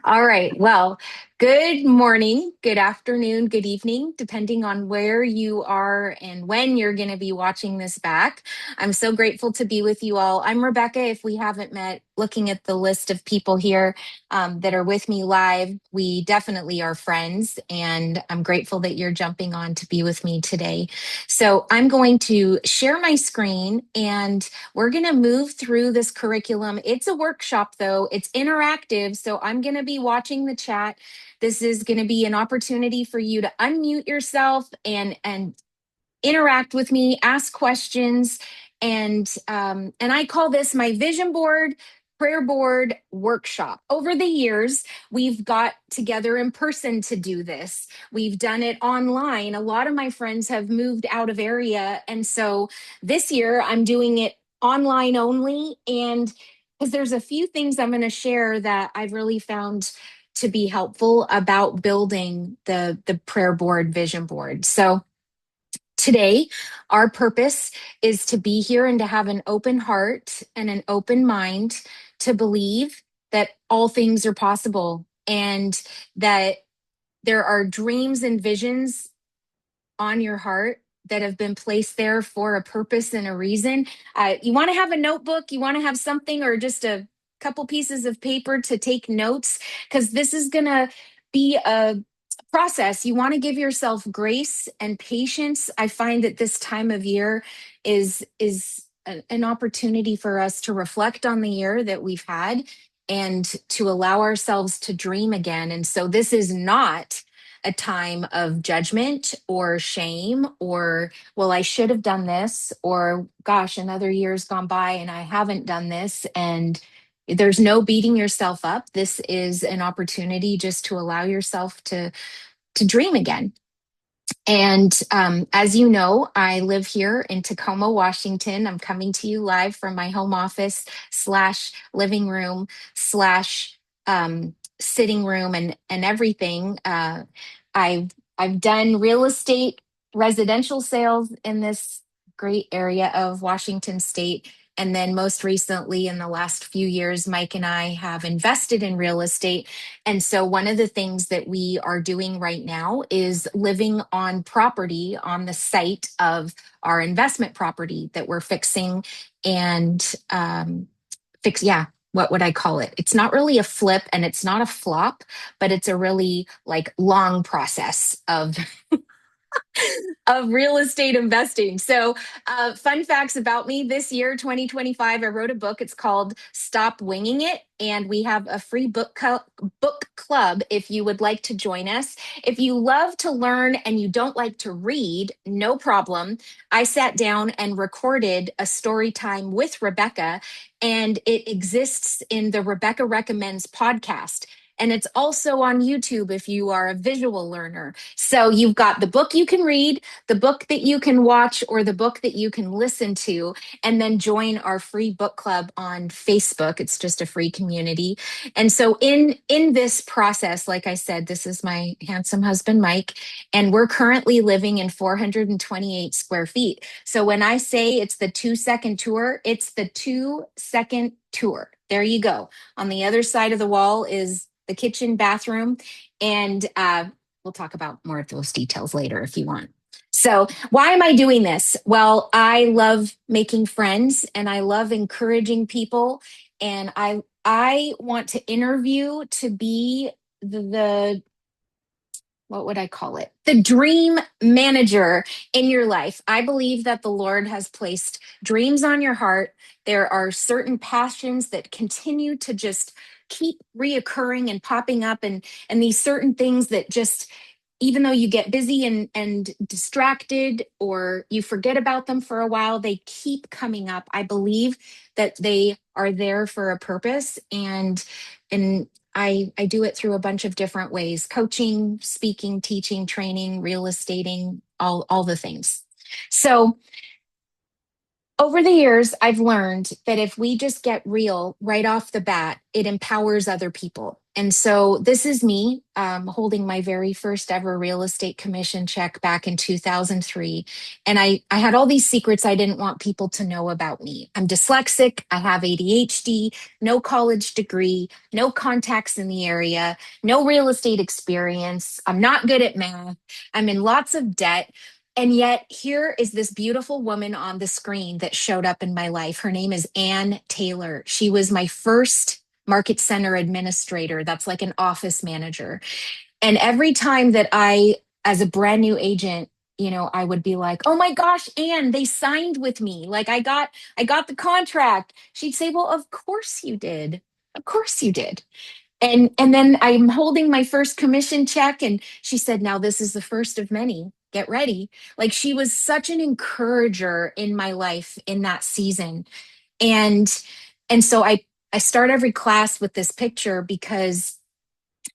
All right. Well, good morning, good afternoon, good evening, depending on where you are and when you're going to be watching this back. I'm so grateful to be with you all. I'm Rebecca. If we haven't met, looking at the list of people here that are with me live, we definitely are friends, and I'm grateful that you're jumping on to be with me today. So I'm going to share my screen and we're going to move through this curriculum. It's a workshop, though. It's interactive. So I'm going to be watching the chat. This is going to be an opportunity for you to unmute yourself and interact with me, ask questions, and I call this my vision board. Prayer board workshop. Over the years, we've got together in person to do this. We've done it online. A lot of my friends have moved out of area. And so this year I'm doing it online only. And because there's a few things I'm going to share that I've really found to be helpful about building the prayer board vision board. So today, our purpose is to be here and to have an open heart and an open mind to believe that all things are possible and that there are dreams and visions on your heart that have been placed there for a purpose and a reason. You want to have a notebook, you want to have something, or just a couple pieces of paper to take notes, because this is going to be a process. You want to give yourself grace and patience. I find that this time of year is an opportunity for us to reflect on the year that we've had and to allow ourselves to dream again. And so this is not a time of judgment or shame or, well, I should have done this, or gosh, another year's gone by and I haven't done this. And there's no beating yourself up. This is an opportunity just to allow yourself to dream again. And as you know, I live here in Tacoma, Washington. I'm coming to you live from my home office slash living room slash sitting room and everything. I've done real estate, residential sales in this great area of Washington State. And then most recently, in the last few years, Mike and I have invested in real estate. And so, one of the things that we are doing right now is living on property on the site of our investment property that we're fixing and yeah. What would I call it? It's not really a flip and it's not a flop, but it's a really like long process of real estate investing. So, fun facts about me this year, 2025, I wrote a book. It's called Stop Winging It. And we have a free book club if you would like to join us. If you love to learn and you don't like to read, no problem. I sat down and recorded a story time with Rebecca, and it exists in the Rebecca Recommends podcast. And it's also on YouTube if you are a visual learner. So you've got the book you can read, the book that you can watch, or the book that you can listen to, and then join our free book club on Facebook. It's just a free community. And so in this process, like I said, this is my handsome husband Mike, and we're currently living in 428 square feet. So when I say it's the 2 second tour, it's the 2 second tour. There you go. On the other side of the wall is the kitchen, bathroom, and we'll talk about more of those details later if you want. So, why am I doing this? Well, I love making friends and I love encouraging people, and I want to interview to be the what would I call it? The dream manager in your life. I believe that the Lord has placed dreams on your heart. There are certain passions that continue to just keep reoccurring and popping up, and these certain things that just, even though you get busy and distracted or you forget about them for a while, they keep coming up. I believe that they are there for a purpose, and I do it through a bunch of different ways: coaching, speaking, teaching, training, real estating, all the things. So Over the years, I've learned that if we just get real right off the bat, it empowers other people. And so this is me holding my very first ever real estate commission check back in 2003. And I had all these secrets I didn't want people to know about me. I'm dyslexic, I have ADHD, no college degree, no contacts in the area, no real estate experience. I'm not good at math. I'm in lots of debt. And yet, here is this beautiful woman on the screen that showed up in my life. Her name is Ann Taylor. She was my first market center administrator. That's like an office manager. And every time that as a brand new agent, I would be like, "Oh my gosh, Ann, they signed with me. Like I got the contract." She'd say, "Well, of course you did. Of course you did." And then I'm holding my first commission check and she said, "Now this is the first of many. Get ready." Like she was such an encourager in my life in that season. And and so I start every class with this picture because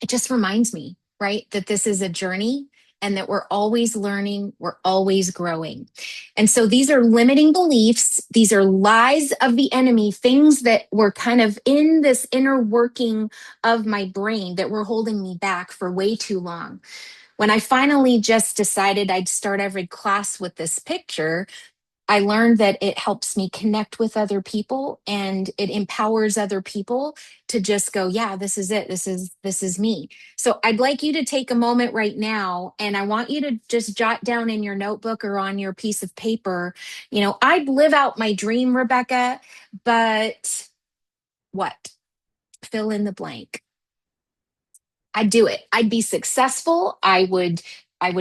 it just reminds me, right, that this is a journey and that we're always learning, we're always growing. And so these are limiting beliefs, these are lies of the enemy, things that were kind of in this inner working of my brain that were holding me back for way too long. When I finally just decided I'd start every class with this picture, I learned that it helps me connect with other people and it empowers other people to just go, yeah, this is it. This is me. So I'd like you to take a moment right now and I want you to just jot down in your notebook or on your piece of paper, I'd live out my dream, Rebecca, but what? Fill in the blank. I'd do it. I'd be successful. I would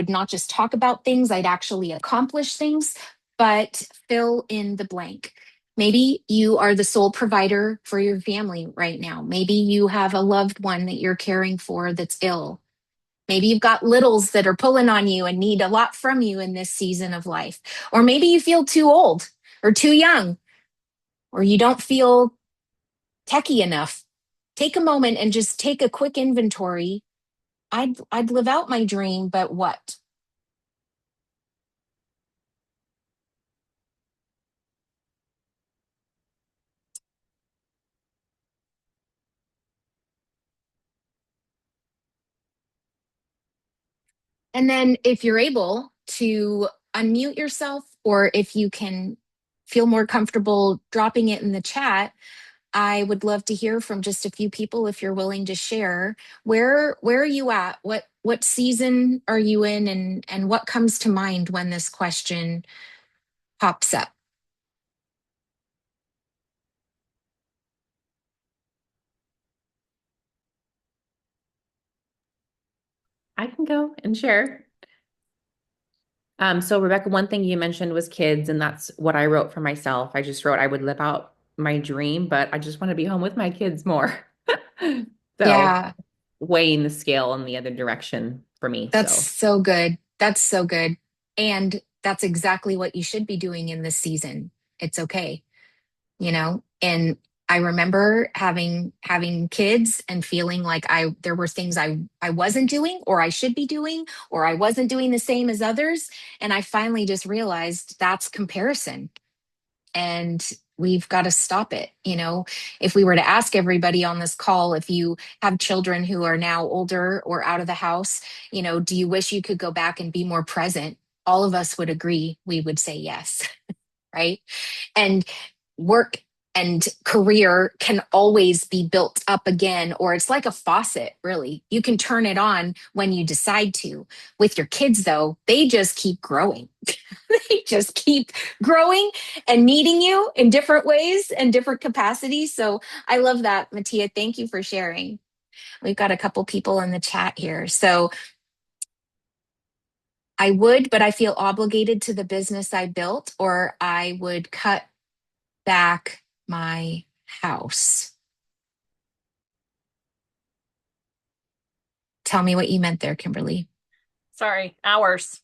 not just talk about things, I'd actually accomplish things, but fill in the blank. Maybe you are the sole provider for your family right now. Maybe you have a loved one that you're caring for that's ill. Maybe you've got littles that are pulling on you and need a lot from you in this season of life. Or maybe you feel too old or too young, or you don't feel techie enough. Take a moment and just take a quick inventory. I'd live out my dream, but what? And then if you're able to unmute yourself, or if you can feel more comfortable dropping it in the chat, I would love to hear from just a few people if you're willing to share. Where are you at? What season are you in, and what comes to mind when this question pops up? I can go and share. So Rebecca, one thing you mentioned was kids, and that's what I wrote for myself. I just wrote I would live out my dream, but I just want to be home with my kids more. So Yeah, weighing the scale in the other direction for me. that's So so good. That's so good. And that's exactly what you should be doing in this season. It's okay. And I remember having kids and feeling like I there were things I wasn't doing, or I should be doing, or I wasn't doing the same as others, and I finally just realized that's comparison, and we've got to stop it. If we were to ask everybody on this call, if you have children who are now older or out of the house, do you wish you could go back and be more present? All of us would agree, we would say yes. Right? And work and career can always be built up again, or it's like a faucet, really. You can turn it on when you decide to. With your kids, though, they just keep growing. They just keep growing and needing you in different ways and different capacities. So I love that, Mattia. Thank you for sharing. We've got a couple people in the chat here. So I would, but I feel obligated to the business I built, or I would cut back my house. Tell me what you meant there, Kimberly. Sorry, hours.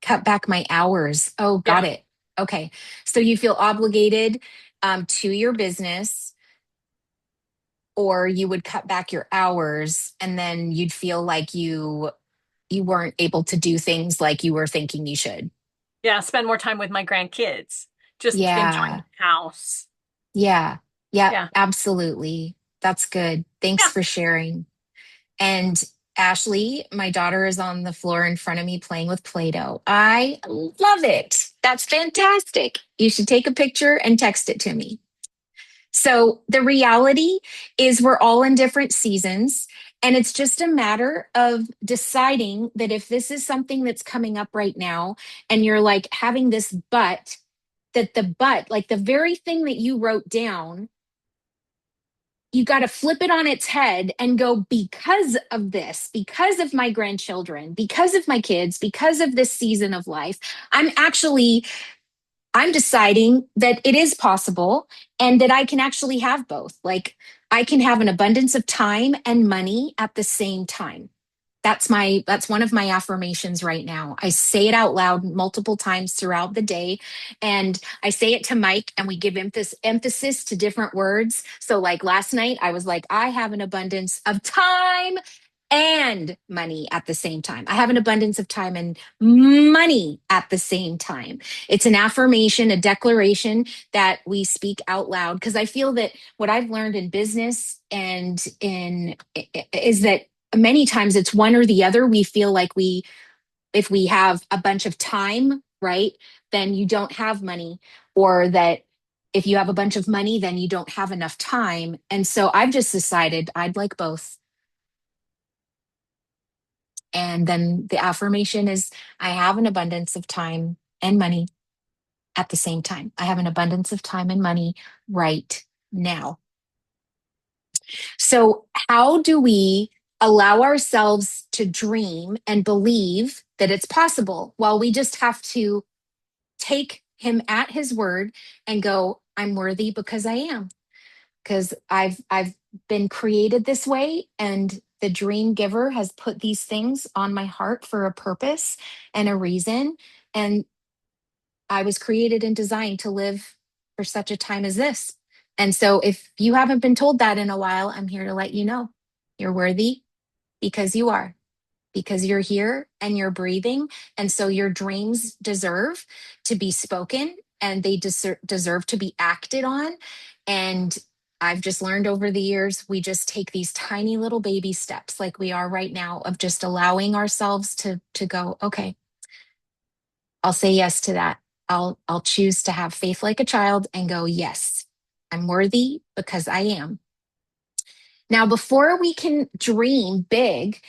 Cut back my hours. Oh, got Yeah. it. Okay. So you feel obligated to your business, or you would cut back your hours and then you'd feel like you weren't able to do things like you were thinking you should. Yeah, spend more time with my grandkids. just enjoying Yeah. the house. Yeah. Yeah, Yeah. absolutely. That's good. Thanks Yeah. for sharing. And Ashley, my daughter is on the floor in front of me playing with Play-Doh. I love it. That's fantastic. You should take a picture and text it to me. So the reality is we're all in different seasons. And it's just a matter of deciding that if this is something that's coming up right now and you're like having this but, that the but, like the very thing that you wrote down, you got to flip it on its head and go, because of this, because of my grandchildren, because of my kids, because of this season of life, I'm deciding that it is possible and that I can actually have both. Like I can have an abundance of time and money at the same time. That's one of my affirmations right now. I say it out loud multiple times throughout the day, and I say it to Mike, and we give emphasis to different words. So like last night I was like, I have an abundance of time and money at the same time. I have an abundance of time and money at the same time. It's an affirmation, a declaration that we speak out loud, because I feel that what I've learned in business and in is that many times it's one or the other. We feel like if we have a bunch of time, right, then you don't have money, or that if you have a bunch of money, then you don't have enough time. And so I've just decided I'd like both. And then the affirmation is I have an abundance of time and money at the same time. I have an abundance of time and money right now. So, how do we allow ourselves to dream and believe that it's possible? Well, we just have to take him at his word and go, I'm worthy because I am. Because I've been created this way, and the dream giver has put these things on my heart for a purpose and a reason. And I was created and designed to live for such a time as this. And so if you haven't been told that in a while, I'm here to let you know you're worthy because you are, because you're here and you're breathing. And so your dreams deserve to be spoken, and they deserve to be acted on. And I've just learned over the years, we just take these tiny little baby steps like we are right now of just allowing ourselves to go, okay, I'll say yes to that. I'll choose to have faith like a child and go, yes, I'm worthy because I am. Now, before we can dream big,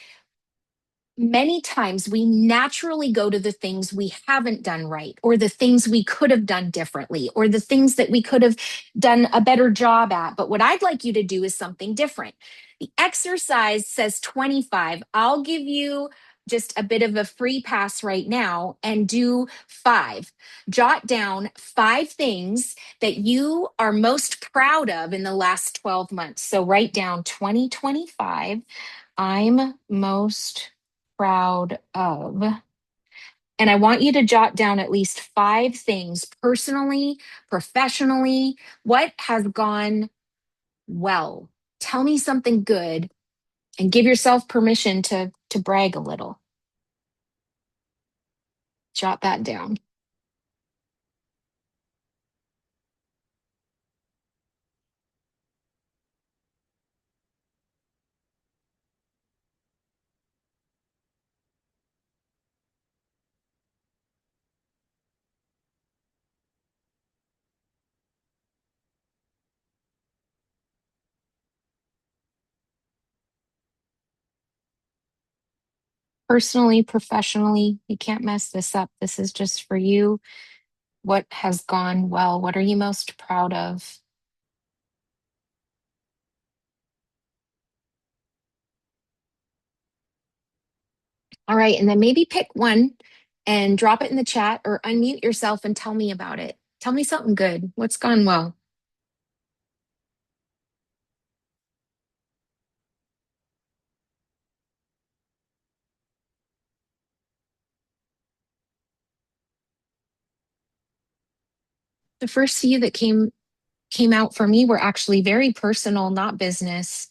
many times we naturally go to the things we haven't done right, or the things we could have done differently, or the things that we could have done a better job at. But what I'd like you to do is something different. The exercise says 25. I'll give you just a bit of a free pass right now and do 5. Jot down 5 things that you are most proud of in the last 12 months. So write down 2025. I'm most proud of. And I want you to jot down at least 5 things personally, professionally. What has gone well? Tell me something good and give yourself permission to brag a little. Jot that down. Personally, professionally, you can't mess this up. This is just for you. What has gone well? What are you most proud of? All right. And then maybe pick one and drop it in the chat or unmute yourself and tell me about it. Tell me something good. What's gone well? The first few that came out for me were actually very personal, not business.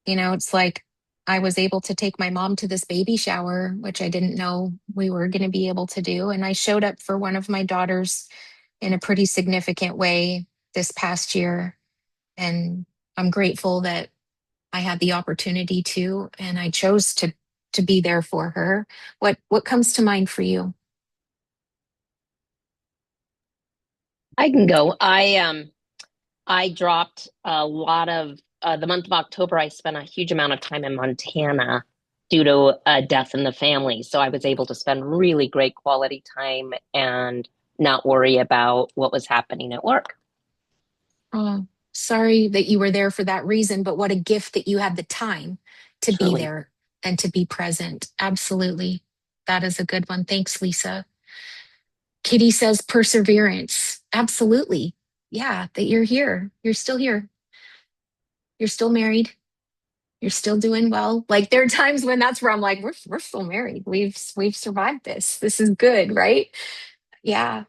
It's like I was able to take my mom to this baby shower, which I didn't know we were going to be able to do. And I showed up for one of my daughter's in a pretty significant way this past year. And I'm grateful that I had the opportunity to, and I chose to be there for her. What comes to mind for you? I can go. I dropped a lot of the month of October. I spent a huge amount of time in Montana due to a death in the family. So I was able to spend really great quality time and not worry about what was happening at work. Oh, sorry that you were there for that reason, but what a gift that you had the time to be Truly. there and to be present. Absolutely. That is a good one. Thanks, Lisa. Kitty says perseverance. Absolutely. Yeah, that you're here. You're still here. You're still married. You're still doing well. Like there are times when that's where I'm like, we're still married. We've survived this. This is good, right? Yeah.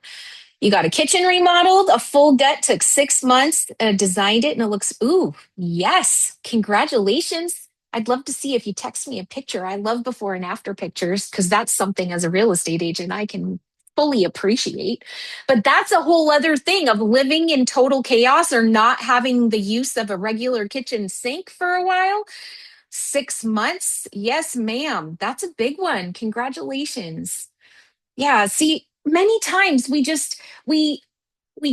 You got a kitchen remodeled, a full gut took 6 months, designed it, and it looks, ooh, yes. Congratulations. I'd love to see if you text me a picture. I love before and after pictures because that's something as a real estate agent I can fully appreciate. But that's a whole other thing of living in total chaos or not having the use of a regular kitchen sink for a while. 6 months? Yes, ma'am. That's a big one. Congratulations. Yeah, see, many times we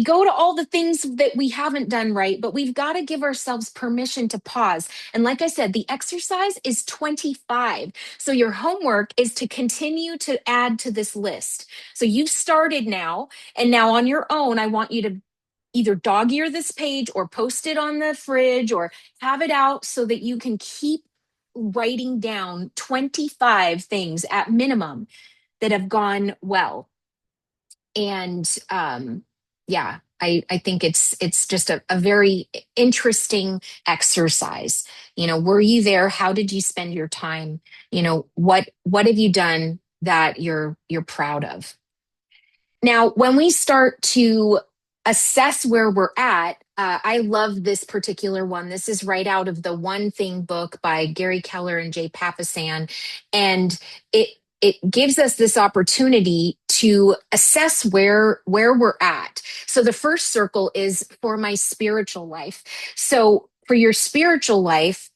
go to all the things that we haven't done right, but we've got to give ourselves permission to pause. And like I said, the exercise is 25. So your homework is to continue to add to this list. So you've started now, and now on your own, I want you to either dog ear this page or post it on the fridge or have it out so that you can keep writing down 25 things at minimum that have gone well. And yeah, I think it's just a very interesting exercise. You know, were you there? How did you spend your time? You know, what have you done that you're proud of? Now, when we start to assess where we're at, I love this particular one. This is right out of the One Thing book by Gary Keller and Jay Papasan, and it gives us this opportunity to assess where we're at. So the first circle is for my spiritual life. So for your spiritual life,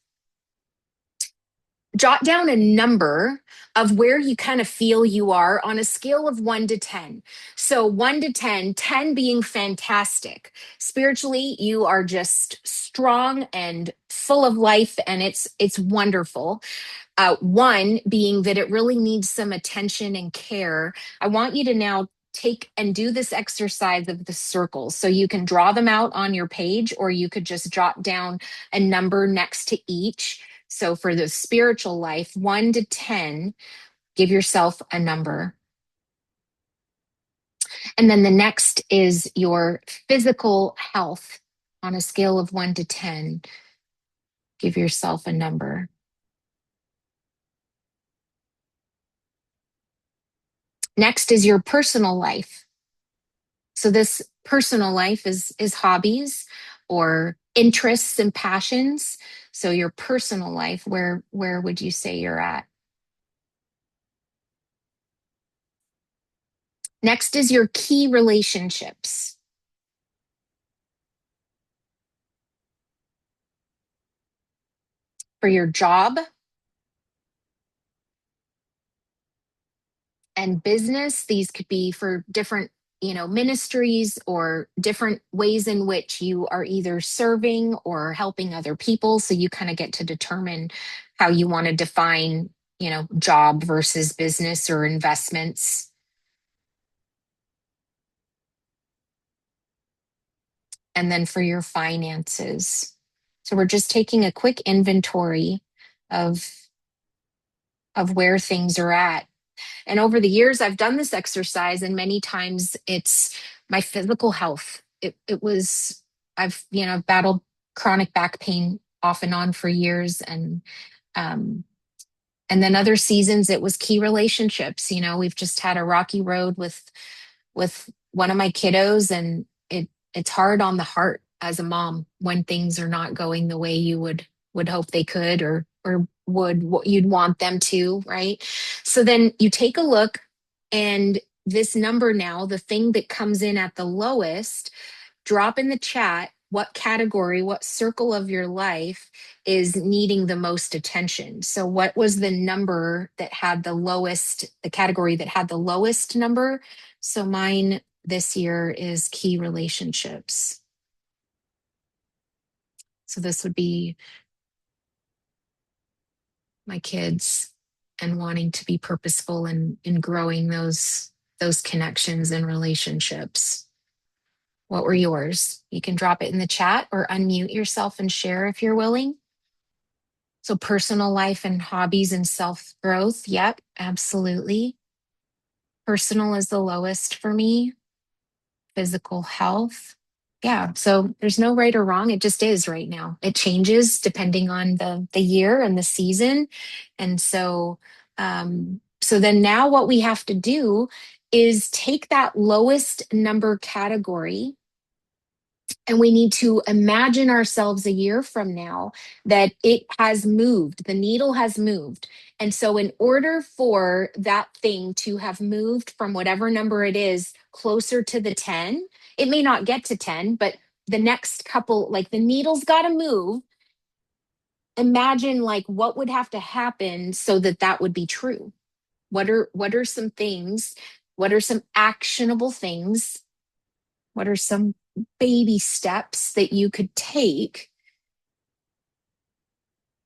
jot down a number of where you kind of feel you are on a scale of 1 to 10. So 1 to 10, 10 being fantastic. Spiritually, you are just strong and full of life and it's wonderful. 1 being that it really needs some attention and care. I want you to now take and do this exercise of the circles. So you can draw them out on your page, or you could just jot down a number next to each. So for the spiritual life, 1 to 10, give yourself a number. And then the next is your physical health on a scale of 1 to 10. Give yourself a number. Next is your personal life. So this personal life is hobbies or interests and passions. So your personal life, where would you say you're at? Next is your key relationships. For your job and business, these could be for different, ministries or different ways in which you are either serving or helping other people. So you kind of get to determine how you want to define, job versus business or investments. And then for your finances. So we're just taking a quick inventory of where things are at. And over the years, I've done this exercise, and many times it's my physical health. I've battled chronic back pain off and on for years, and then other seasons it was key relationships. We've just had a rocky road with one of my kiddos, and it's hard on the heart as a mom when things are not going the way you would hope they could, or would what you'd want them to, right? So then you take a look and this number now, the thing that comes in at the lowest, drop in the chat what category, what circle of your life is needing the most attention. So, what was the number that had the lowest, the category that had the lowest number? So, mine this year is key relationships. So, this would be my kids and wanting to be purposeful in growing those connections and relationships. What were yours? You can drop it in the chat or unmute yourself and share if you're willing. So personal life and hobbies and self-growth. Yep, absolutely. Personal is the lowest for me. Physical health. Yeah, so there's no right or wrong. It just is right now. It changes depending on the year and the season. And so so then now what we have to do is take that lowest number category, and we need to imagine ourselves a year from now that it has moved, the needle has moved. And so, in order for that thing to have moved from whatever number it is closer to the 10, it may not get to 10, but the next couple, like the needle's got to move. Imagine like what would have to happen so that that would be true. What are some things? What are some actionable things? What are some baby steps that you could take?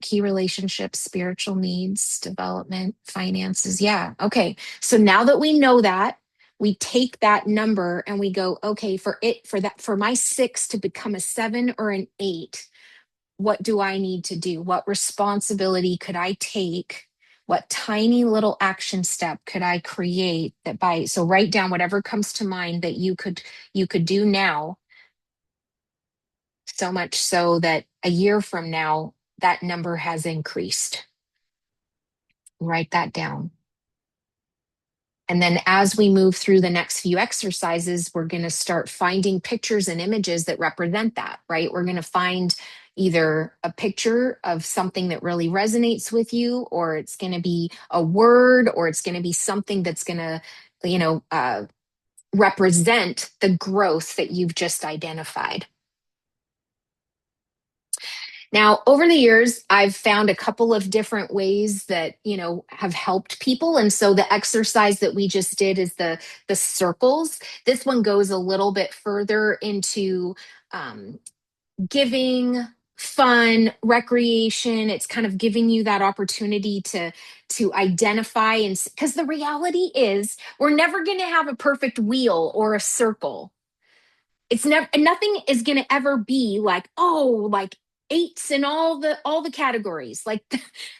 Key relationships, spiritual needs, development, finances. Yeah. Okay. So now that we know that, we take that number and we go, okay, for my 6 to become a 7 or an 8, what do I need to do? What responsibility could I take? What tiny little action step could I create so write down whatever comes to mind that you could do now, so much so that a year from now that number has increased. Write that down. And then as we move through the next few exercises, we're going to start finding pictures and images that represent that, right? We're going to find either a picture of something that really resonates with you, or it's going to be a word, or it's going to be something that's going to, represent the growth that you've just identified. Now, over the years, I've found a couple of different ways that, have helped people. And so the exercise that we just did is the circles. This one goes a little bit further into giving, fun, recreation. It's kind of giving you that opportunity to identify, and because the reality is we're never going to have a perfect wheel or a circle. It's never, nothing is going to ever be like, oh, like 8s in all the categories. Like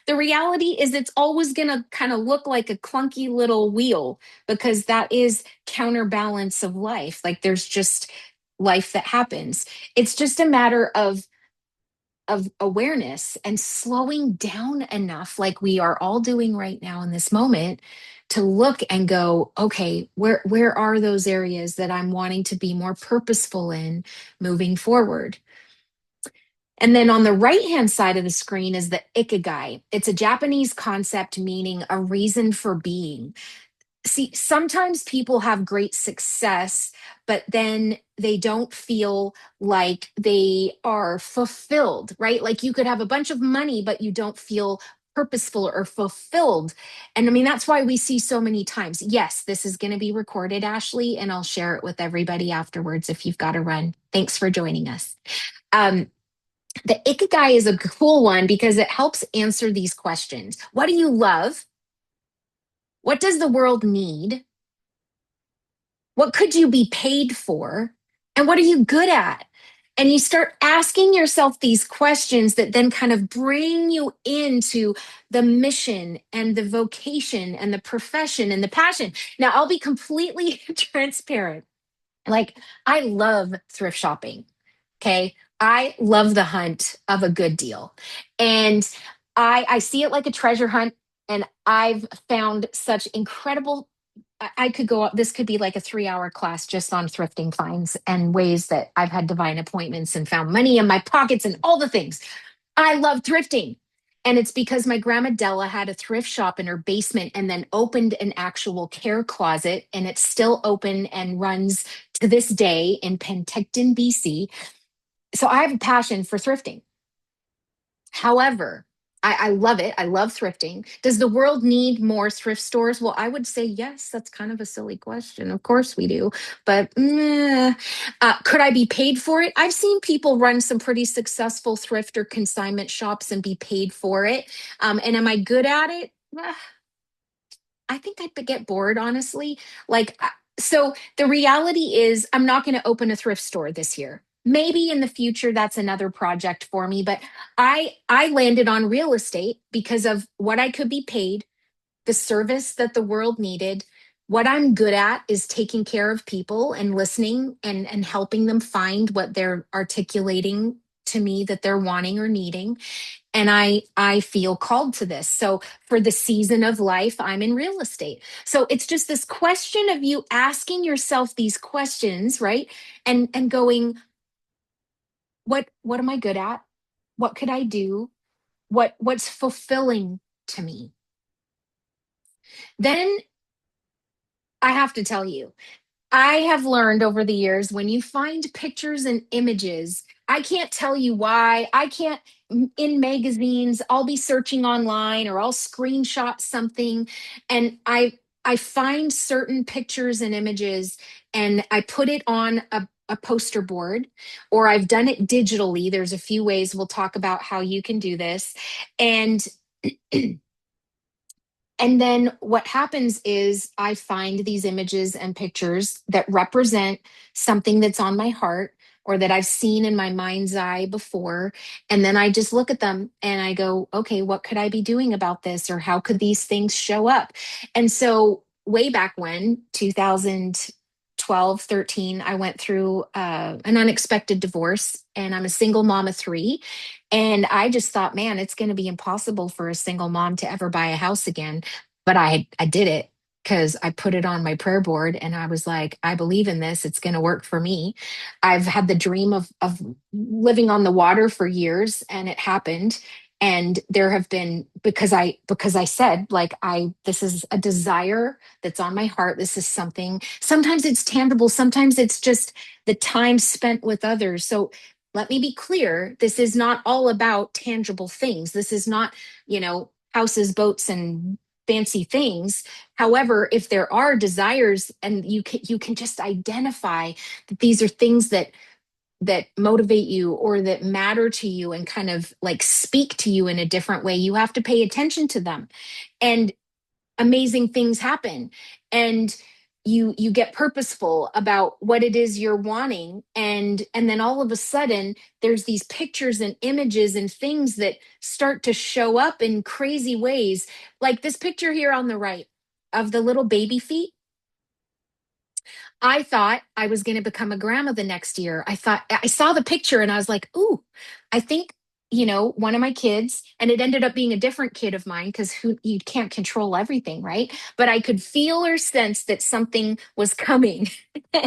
the reality is it's always going to kind of look like a clunky little wheel, because that is counterbalance of life. Like there's just life that happens. It's just a matter of awareness and slowing down enough, like we are all doing right now in this moment, to look and go, okay, where are those areas that I'm wanting to be more purposeful in moving forward? And then on the right-hand side of the screen is the ikigai. It's a Japanese concept meaning a reason for being. See, sometimes people have great success, but then they don't feel like they are fulfilled, right? Like you could have a bunch of money, but you don't feel purposeful or fulfilled. And I mean, that's why we see so many times. Yes, this is going to be recorded, Ashley, and I'll share it with everybody afterwards if you've got to run. Thanks for joining us. The ikigai is a cool one because it helps answer these questions. What do you love? What does the world need? What could you be paid for? And what are you good at? And you start asking yourself these questions that then kind of bring you into the mission and the vocation and the profession and the passion. Now, I'll be completely transparent. Like, I love thrift shopping. Okay. I love the hunt of a good deal. And I see it like a treasure hunt. And I've found such incredible, I could go up, this could be like a 3-hour class just on thrifting finds and ways that I've had divine appointments and found money in my pockets and all the things. I love thrifting. And it's because my grandma Della had a thrift shop in her basement and then opened an actual care closet, and it's still open and runs to this day in Penticton, BC. So I have a passion for thrifting. However, I love it. I love thrifting. Does the world need more thrift stores? Well, I would say yes. That's kind of a silly question. Of course we do. But could I be paid for it? I've seen people run some pretty successful thrift or consignment shops and be paid for it. And am I good at it? I think I'd get bored, honestly. So the reality is, I'm not going to open a thrift store this year. Maybe in the future, that's another project for me. But I landed on real estate because of what I could be paid, the service that the world needed. What I'm good at is taking care of people and listening and helping them find what they're articulating to me that they're wanting or needing. And I feel called to this. So for the season of life, I'm in real estate. So it's just this question of you asking yourself these questions, right? And going, what am I good at? What could I do? What's fulfilling to me? Then I have to tell you, I have learned over the years, when you find pictures and images, I can't tell you why. I can't, in magazines, I'll be searching online or I'll screenshot something, and I find certain pictures and images and I put it on a poster board, or I've done it digitally. There's a few ways we'll talk about how you can do this. And And then what happens is I find these images and pictures that represent something that's on my heart or that I've seen in my mind's eye before. And then I just look at them and I go, okay, what could I be doing about this? Or how could these things show up? And so, way back when, 2012, 13, I went through an unexpected divorce, and I'm a single mom of three. And I just thought, man, it's going to be impossible for a single mom to ever buy a house again. But I did it because I put it on my prayer board and I was like, I believe in this. It's going to work for me. I've had the dream of living on the water for years, and it happened. And there have been, because I said, like, this is a desire that's on my heart. This is something, sometimes it's tangible, sometimes it's just the time spent with others. So let me be clear, this is not all about tangible things. This is not, houses, boats, and fancy things. However, if there are desires and you can just identify that these are things that motivate you or that matter to you and kind of like speak to you in a different way, you have to pay attention to them. And amazing things happen. And you get purposeful about what it is you're wanting, and then all of a sudden there's these pictures and images and things that start to show up in crazy ways, like this picture here on the right of the little baby feet. I thought I was going to become a grandma the next year. I thought, I saw the picture and I was like, ooh, I think, one of my kids, and it ended up being a different kid of mine because you can't control everything, right? But I could feel or sense that something was coming.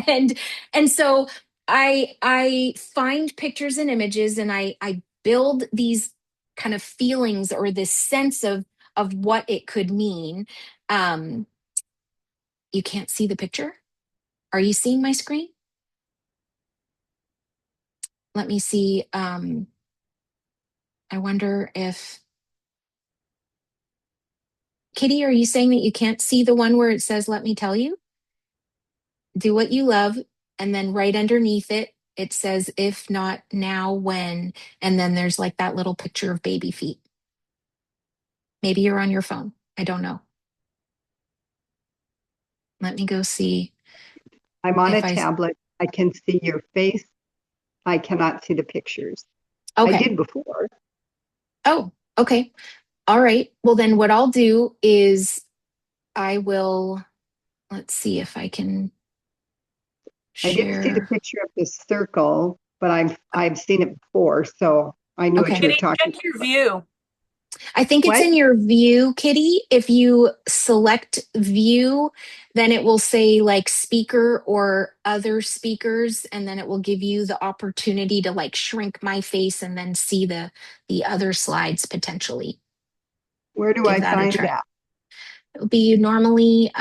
and and so I find pictures and images, and I build these kind of feelings or this sense of what it could mean. Um, you can't see the picture. Are you seeing my screen? Let me see. I wonder if, Kitty, are you saying that you can't see the one where it says, let me tell you? Do what you love. And then right underneath it, it says, if not now, when? And then there's like that little picture of baby feet. Maybe you're on your phone. I don't know. Let me go see. I'm on a If I- tablet. I can see your face. I cannot see the pictures. Okay. I did before. Oh, okay. All right. Well, then what I'll do is let's see if I can I didn't see the share. picture of the circle, but I've seen it before, so I knew Okay. what you were Kitty, talking check your about. view. I think it's What? in your view, Kitty. If you select view, then it will say like speaker or other speakers, and then it will give you the opportunity to like shrink my face and then see the other slides potentially. Where do give I that a find try. that? It'll be normally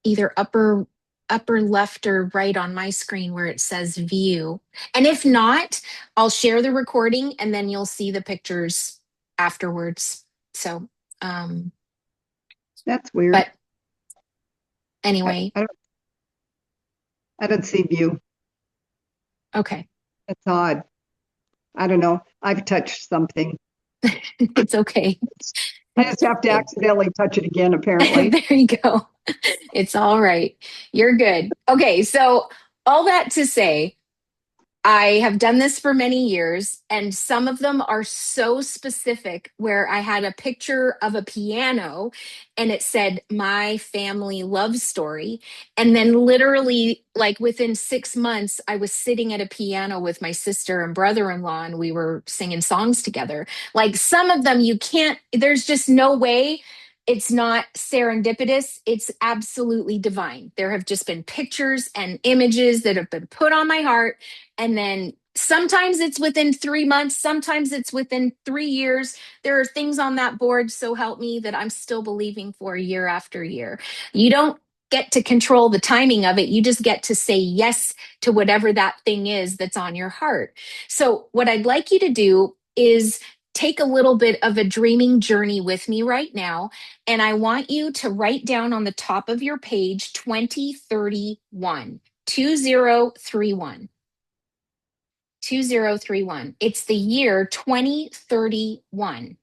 either upper left or right on my screen where it says view. And if not, I'll share the recording and then you'll see the pictures afterwards. So, That's weird. but anyway, I don't see view. okay. That's odd. I don't know. I've touched something. It's okay. I just have to accidentally touch it again, apparently. There you go. It's all right. You're good. Okay, so all that to say, I have done this for many years, and some of them are so specific where I had a picture of a piano and it said, "My family love story." And then, literally, like within 6 months, I was sitting at a piano with my sister and brother in law, and we were singing songs together. Like some of them, you can't, there's just no way. It's not serendipitous. It's absolutely divine. There have just been pictures and images that have been put on my heart, and then sometimes it's within 3 months, sometimes it's within 3 years. There are things on that board, so help me, that I'm still believing for year after year. You don't get to control the timing of it. You just get to say yes to whatever that thing is that's on your heart. So, what I'd like you to do is take a little bit of a dreaming journey with me right now. And I want you to write down on the top of your page 2031. 2031. 2031. It's the year 2031.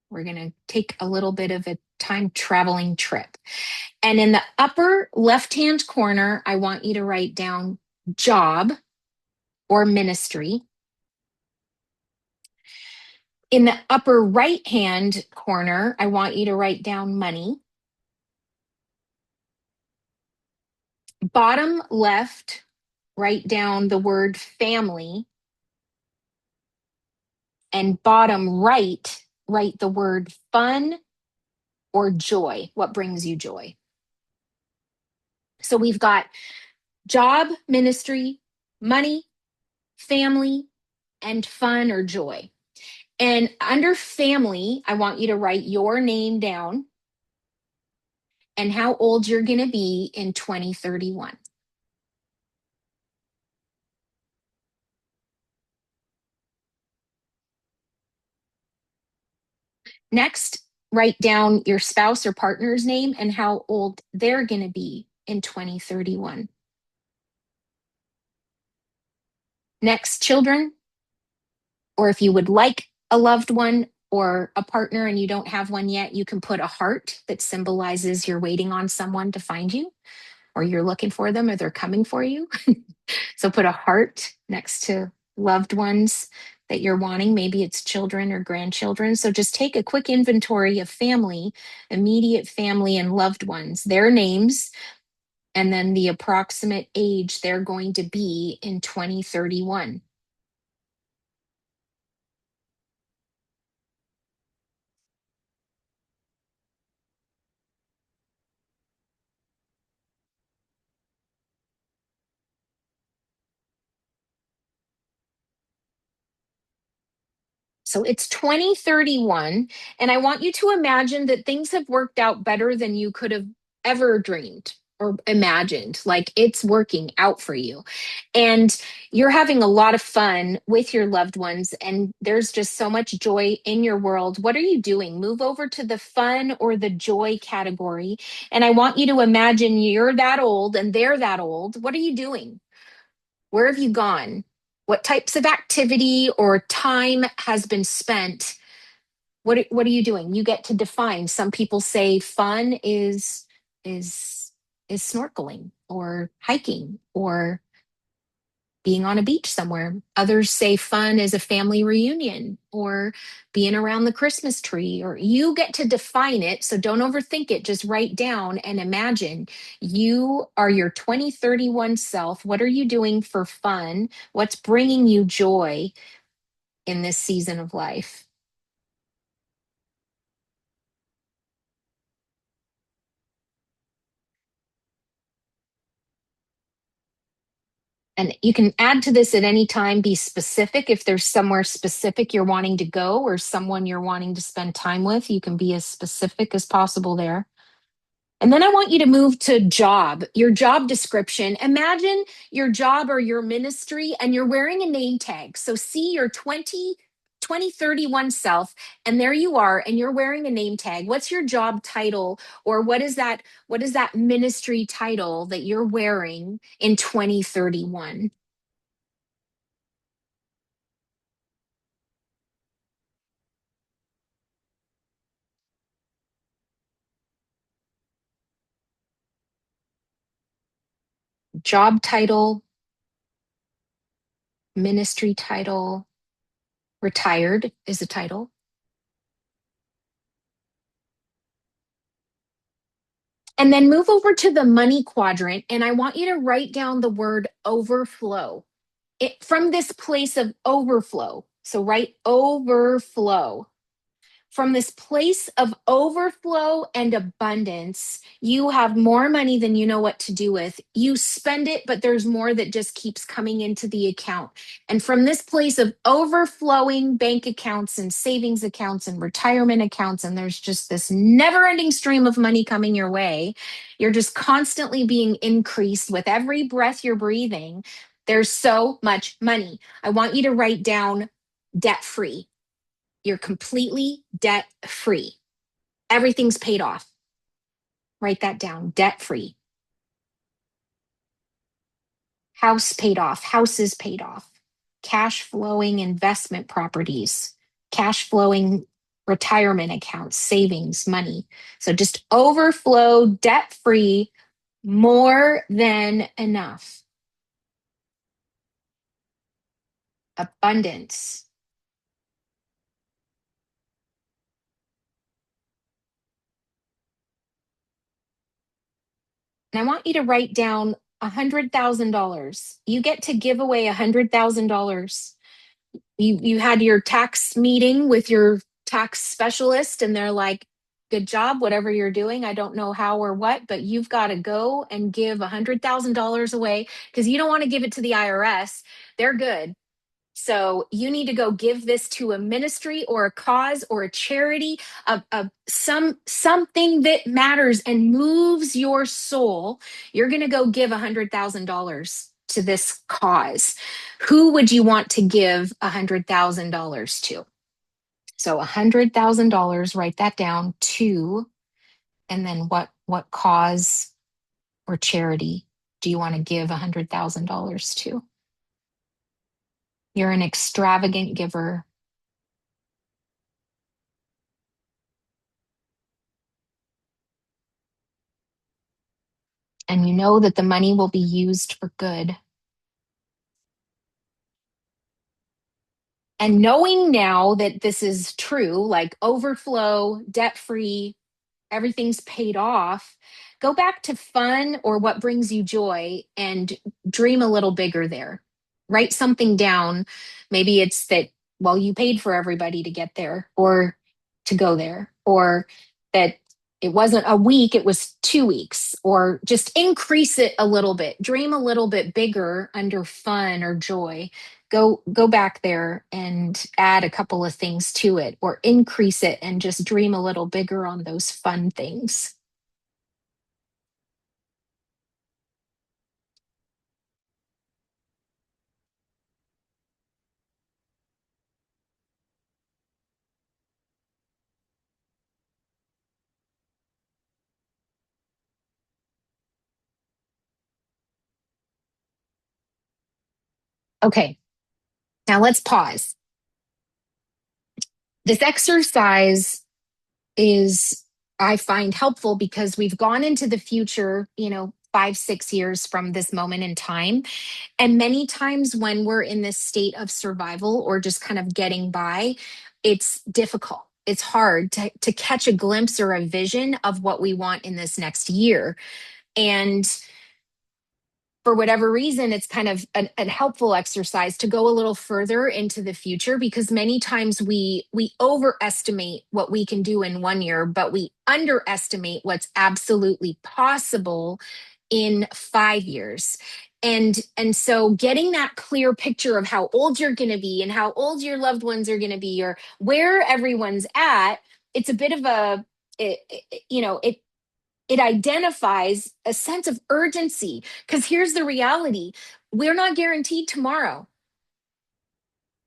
We're going to take a little bit of a time traveling trip. And in the upper left-hand corner, I want you to write down job or ministry. In the upper right-hand corner, I want you to write down money. Bottom left, write down the word family. And bottom right, write the word fun or joy. What brings you joy? So we've got job, ministry, money, family, and fun or joy. And under family, I want you to write your name down and how old you're going to be in 2031. Next, write down your spouse or partner's name and how old they're going to be in 2031. Next, children, or if you would like a loved one or a partner and you don't have one yet, you can put a heart that symbolizes you're waiting on someone to find you, or you're looking for them, or they're coming for you. So put a heart next to loved ones that you're wanting. Maybe it's children or grandchildren. So just take a quick inventory of family, immediate family, and loved ones, their names, and then the approximate age they're going to be in 2031. So it's 2031, and I want you to imagine that things have worked out better than you could have ever dreamed or imagined. Like it's working out for you. And you're having a lot of fun with your loved ones, and there's just so much joy in your world. What are you doing? Move over to the fun or the joy category. And I want you to imagine you're that old and they're that old. What are you doing? Where have you gone? What types of activity or time has been spent? What are you doing? You get to define. Some people say fun is is snorkeling or hiking or being on a beach somewhere. Others say fun is a family reunion or being around the Christmas tree, or you get to define it. So don't overthink it. Just write down and imagine you are your 2031 self. What are you doing for fun? What's bringing you joy in this season of life? And you can add to this at any time, be specific. If there's somewhere specific you're wanting to go or someone you're wanting to spend time with, you can be as specific as possible there. And then I want you to move to job, your job description. Imagine your job or your ministry and you're wearing a name tag. So see your 2031 self, and there you are, and you're wearing a name tag. What's your job title, or what is that ministry title that you're wearing in 2031? Job title, ministry title, retired is a title. And then move over to the money quadrant, and I want you to write down the word overflow. From this place of overflow. So write overflow. From this place of overflow and abundance, you have more money than you know what to do with. You spend it, but there's more that just keeps coming into the account. And from this place of overflowing bank accounts and savings accounts and retirement accounts, and there's just this never ending stream of money coming your way, you're just constantly being increased with every breath you're breathing. There's so much money. I want you to write down debt free. You're completely debt free. Everything's paid off. Write that down, debt free. House paid off, houses paid off. Cash flowing investment properties, cash flowing retirement accounts, savings, money. So just overflow, debt free, more than enough. Abundance. And I want you to write down $100,000. You get to give away $100,000. You had your tax meeting with your tax specialist, and they're like, good job, whatever you're doing. I don't know how or what, but you've got to go and give $100,000 away, because you don't want to give it to the IRS. They're good. So you need to go give this to a ministry or a cause or a charity, something that matters and moves your soul. You're going to go give $100,000 to this cause. Who would you want to give $100,000 to? So $100,000, write that down, to, and then what cause or charity do you want to give $100,000 to? You're an extravagant giver. And you know that the money will be used for good. And knowing now that this is true, like overflow, debt free, everything's paid off, go back to fun or what brings you joy and dream a little bigger there. Write something down. Maybe it's that, well, you paid for everybody to get there or to go there, or that it wasn't a week, it was 2 weeks, or just increase it a little bit. Dream a little bit bigger under fun or joy. Go back there and add a couple of things to it, or increase it and just dream a little bigger on those fun things. Okay, now let's pause. This exercise is, I find, helpful because we've gone into the future, 5-6 years from this moment in time. And many times when we're in this state of survival or just kind of getting by, it's difficult. It's hard to catch a glimpse or a vision of what we want in this next year. And for whatever reason, it's kind of a helpful exercise to go a little further into the future, because many times we overestimate what we can do in 1 year, but we underestimate what's absolutely possible in 5 years. And so getting that clear picture of how old you're going to be and how old your loved ones are going to be, or where everyone's at, it's a bit of a it identifies a sense of urgency, because here's the reality: we're not guaranteed tomorrow.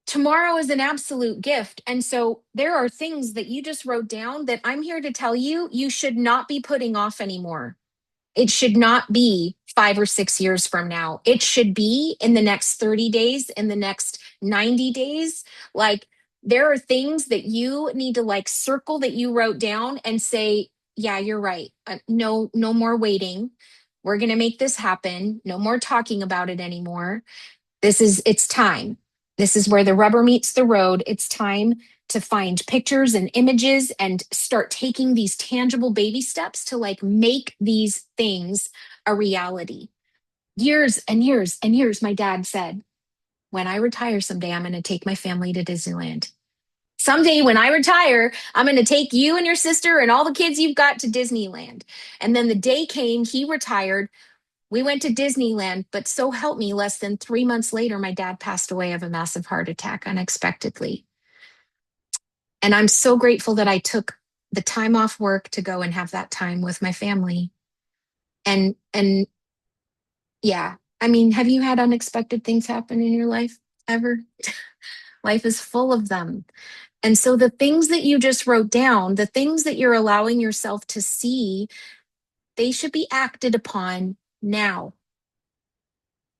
Tomorrow is an absolute gift. And so there are things that you just wrote down that I'm here to tell you you should not be putting off anymore. It should not be 5 or 6 years from now. It should be in the next 30 days, in the next 90 days. Like, there are things that you need to like circle that you wrote down and say, yeah, you're right. No, no more waiting. We're going to make this happen. No more talking about it anymore. It's time. This is where the rubber meets the road. It's time to find pictures and images and start taking these tangible baby steps to like make these things a reality. Years and years and years, my dad said, when I retire someday, I'm going to take my family to Disneyland. Someday when I retire, I'm going to take you and your sister and all the kids you've got to Disneyland. And then the day came, he retired. We went to Disneyland, but so help me, less than 3 months later, my dad passed away of a massive heart attack unexpectedly. And I'm so grateful that I took the time off work to go and have that time with my family. And yeah, I mean, have you had unexpected things happen in your life ever? Life is full of them. And so the things that you just wrote down, the things that you're allowing yourself to see, they should be acted upon now.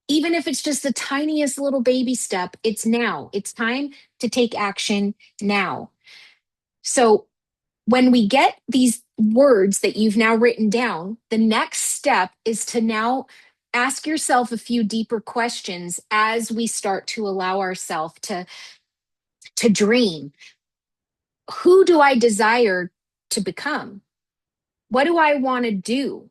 Even if it's just the tiniest little baby step, it's now. It's time to take action now. So when we get these words that you've now written down, the next step is to now ask yourself a few deeper questions as we start to allow ourselves to dream. Who do I desire to become? What do I want to do?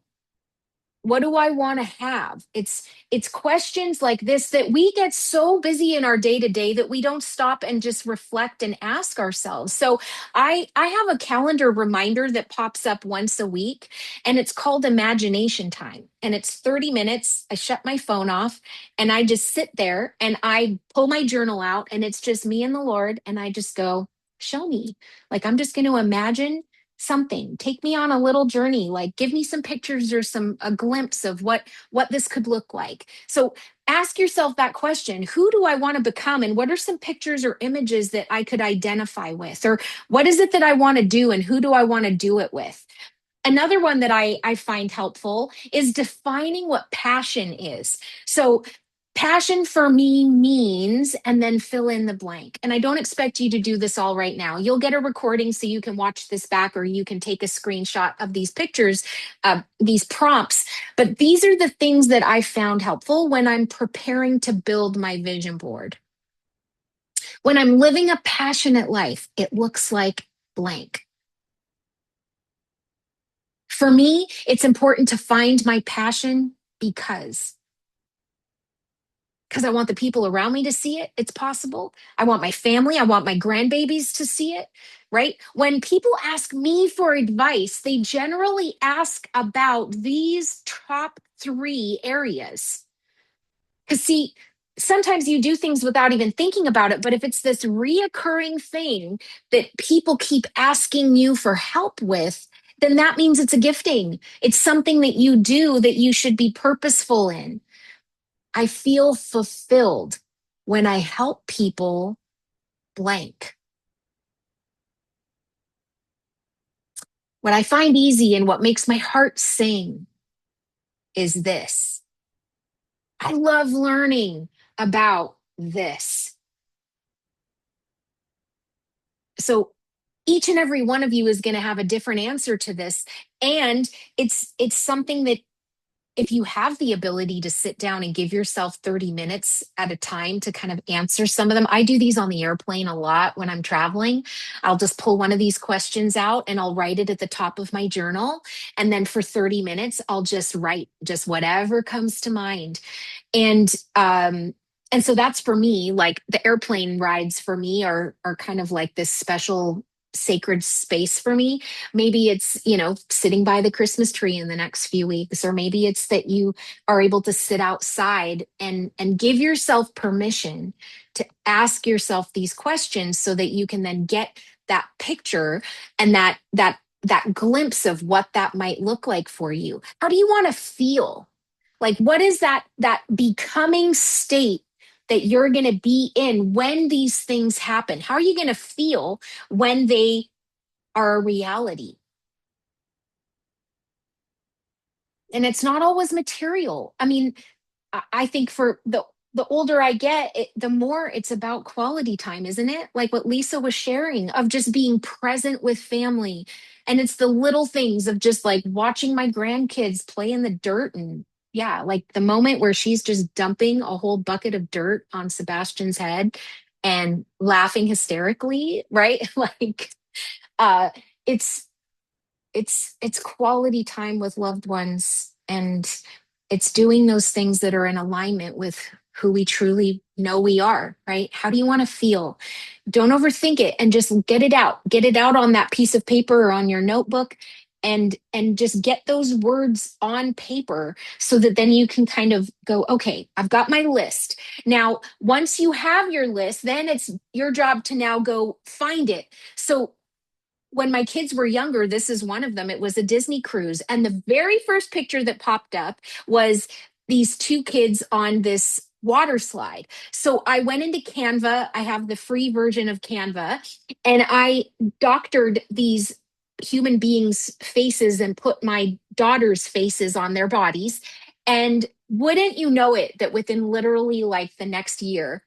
What do I want to have? It's questions like this that we get so busy in our day-to-day that we don't stop and just reflect and ask ourselves. So I have a calendar reminder that pops up once a week, and it's called imagination time. And it's 30 minutes. I shut my phone off and I just sit there and I pull my journal out, and it's just me and the Lord, and I just go, show me. Like, I'm just going to imagine something. Take me on a little journey, like give me some pictures or a glimpse of what this could look like. So ask yourself that question: who do I want to become, and what are some pictures or images that I could identify with? Or what is it that I want to do, and who do I want to do it with? Another one that I find helpful is defining what passion is. So passion for me means, and then fill in the blank. And I don't expect you to do this all right now. You'll get a recording so you can watch this back, or you can take a screenshot of these pictures, these prompts. But these are the things that I found helpful when I'm preparing to build my vision board. When I'm living a passionate life, it looks like blank. For me, it's important to find my passion because I want the people around me to see it. It's possible. I want my family, I want my grandbabies to see it, right? When people ask me for advice, they generally ask about these top 3 areas. Because, see, sometimes you do things without even thinking about it, but if it's this reoccurring thing that people keep asking you for help with, then that means it's a gifting. It's something that you do that you should be purposeful in. I feel fulfilled when I help people blank. What I find easy and what makes my heart sing is this. I love learning about this. So each and every one of you is going to have a different answer to this. And it's something that, if you have the ability to sit down and give yourself 30 minutes at a time to kind of answer some of them. I do these on the airplane a lot when I'm traveling. I'll just pull one of these questions out and I'll write it at the top of my journal. And then for 30 minutes, I'll just write just whatever comes to mind. And so that's for me. Like, the airplane rides for me are kind of like this special sacred space for me. Maybe it's, sitting by the Christmas tree in the next few weeks, or maybe it's that you are able to sit outside and give yourself permission to ask yourself these questions so that you can then get that picture and that glimpse of what that might look like for you. How do you want to feel? Like, what is that becoming state that you're going to be in when these things happen? How are you going to feel when they are a reality? And it's not always material. I mean, I think for the older I get, the more it's about quality time, isn't it? Like what Lisa was sharing of just being present with family. And it's the little things of just like watching my grandkids play in the dirt. And yeah, like the moment where she's just dumping a whole bucket of dirt on Sebastian's head and laughing hysterically, right? Like uh it's it's quality time with loved ones, and it's doing those things that are in alignment with who we truly know we are, right? How do you want to feel? Don't overthink it and just get it out on that piece of paper or on your notebook, and just get those words on paper so that then you can kind of go, okay, I've got my list. Now once you have your list, then it's your job to now go find it. So when my kids were younger, this is one of them. It was a Disney cruise. And the very first picture that popped up was these two kids on this water slide. So I went into Canva. I have the free version of Canva, and I doctored these human beings' faces and put my daughter's faces on their bodies. And wouldn't you know it, that within literally like the next year,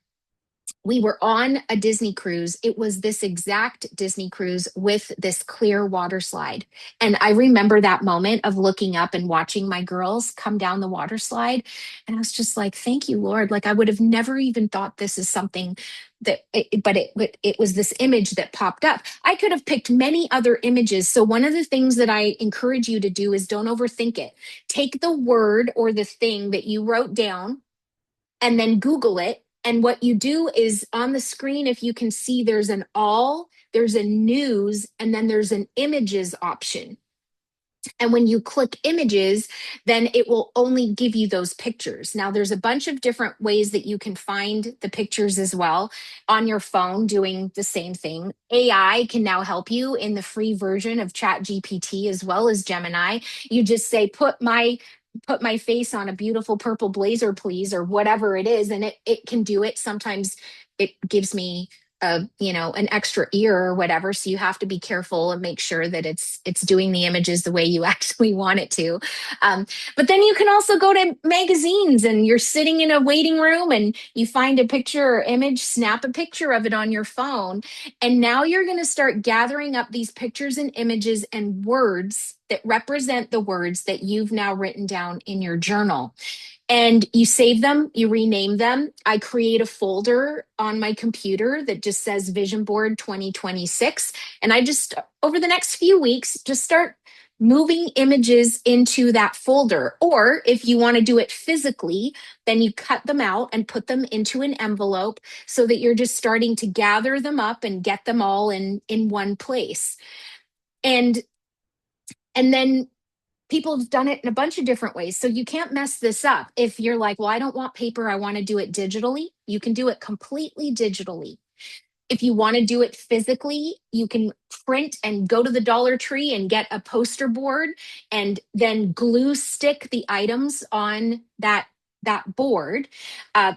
we were on a Disney cruise. It was this exact Disney cruise with this clear water slide. And I remember that moment of looking up and watching my girls come down the water slide. And I was just like, thank you, Lord. Like I would have never even thought this is something but it was this image that popped up. I could have picked many other images. So one of the things that I encourage you to do is don't overthink it. Take the word or the thing that you wrote down and then Google it. And what you do is on the screen, if you can see, there's an all, there's a news, and then there's an images option. And when you click images, then it will only give you those pictures. Now, there's a bunch of different ways that you can find the pictures as well on your phone doing the same thing. AI can now help you in the free version of ChatGPT as well as Gemini. You just say, put my face on a beautiful purple blazer, please, or whatever it is, and it can do it. Sometimes it gives me an extra ear or whatever, so you have to be careful and make sure that it's doing the images the way you actually want it to. But then you can also go to magazines, and you're sitting in a waiting room and you find a picture or image, snap a picture of it on your phone, and now you're going to start gathering up these pictures and images and words that represent the words that you've now written down in your journal. And you save them, you rename them. I create a folder on my computer that just says Vision Board 2026. And I just, over the next few weeks, just start moving images into that folder. Or if you want to do it physically, then you cut them out and put them into an envelope so that you're just starting to gather them up and get them all in one place. And then people have done it in a bunch of different ways. So you can't mess this up. If you're like, well, I don't want paper, I want to do it digitally, you can do it completely digitally. If you want to do it physically, you can print and go to the Dollar Tree and get a poster board and then glue stick the items on that board.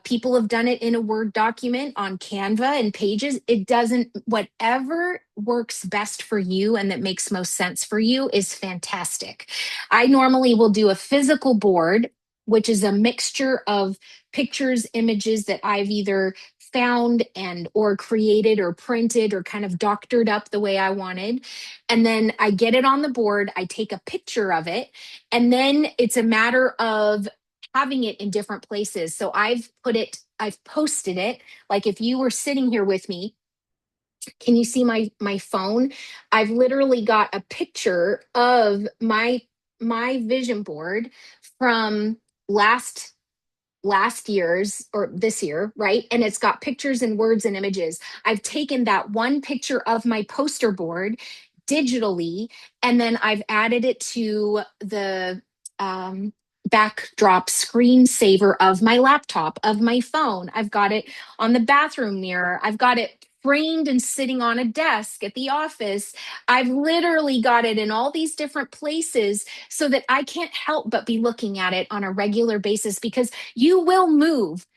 People have done it in a Word document on Canva and Pages. It doesn't, whatever works best for you and that makes most sense for you is fantastic. I normally will do a physical board, which is a mixture of pictures, images that I've either found and or created or printed or kind of doctored up the way I wanted. And then I get it on the board, I take a picture of it, and then it's a matter of having it in different places. So I've posted it. Like if you were sitting here with me, can you see my phone? I've literally got a picture of my vision board from last last year's or this year, right? And it's got pictures and words and images. I've taken that one picture of my poster board digitally, and then I've added it to the backdrop screensaver of my laptop, of my phone. I've got it on the bathroom mirror. I've got it framed and sitting on a desk at the office. I've literally got it in all these different places so that I can't help but be looking at it on a regular basis, because you will move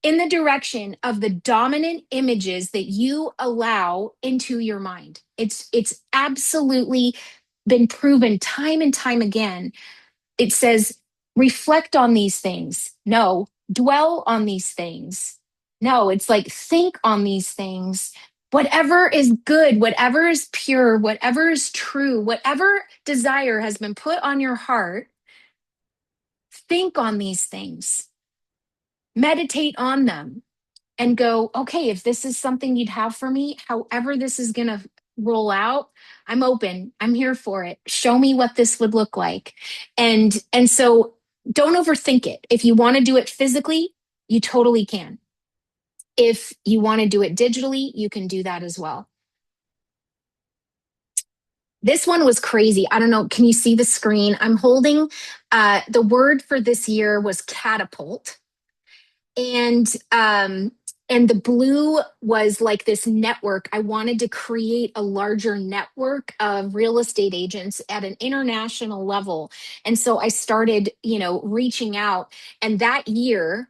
in the direction of the dominant images that you allow into your mind. It's absolutely been proven time and time again. It says reflect on these things. No, dwell on these things. No, it's like think on these things. Whatever is good, whatever is pure, whatever is true, whatever desire has been put on your heart, think on these things. Meditate on them and go, okay, if this is something you'd have for me, however this is going to roll out, I'm open. I'm here for it. Show me what this would look like. And so don't overthink it. If you want to do it physically, you totally can. If you want to do it digitally, you can do that as well. This one was crazy. I don't know. Can you see the screen? I'm holding, the word for this year was catapult. And the blue was like this network. I wanted to create a larger network of real estate agents at an international level. And so I started, reaching out. And that year,